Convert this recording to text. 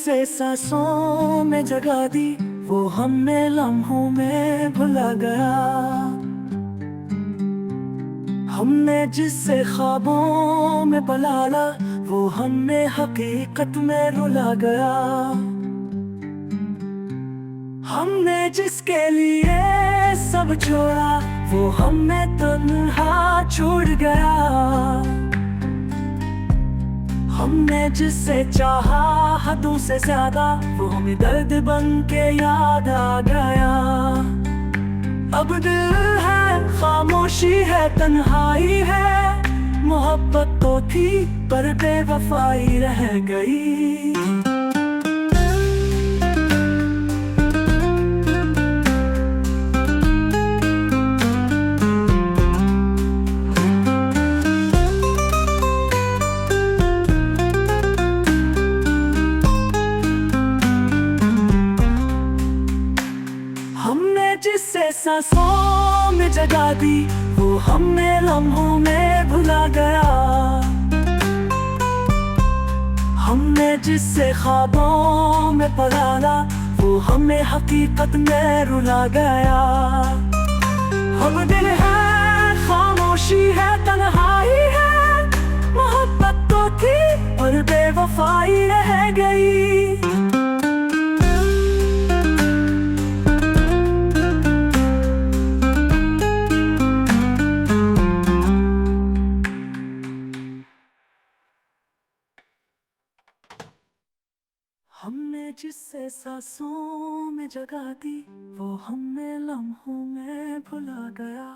जिसे सांसों में जगा दी, वो हमने लम्हों में भुला गया। हमने जिससे ख्वाबों में पलाला, वो हमने हकीकत में रुला गया। हमने जिसके लिए सब छोड़ा, वो हमें तन्हा छोड़ गया। हमने जिससे चाहा हदों से ज्यादा, वो हमें दर्द बन के याद आ गया। अब दिल है, खामोशी है, तन्हाई है। मोहब्बत तो थी पर बेवफाई रह गई। हमने जिससे सांसों में जगा दी, वो हमें लम्हों में भुला गया। हमने जिससे ख्वाबों में पलाला, वो हमें हकीकत में रुला गया। हम दिल है, खामोशी है, तन्हाई है। मोहब्बत तो थी पर बेवफाई रह गई। हमने जिससे सांसों में जगा दी, वो हमें लम्हों में भुला गया।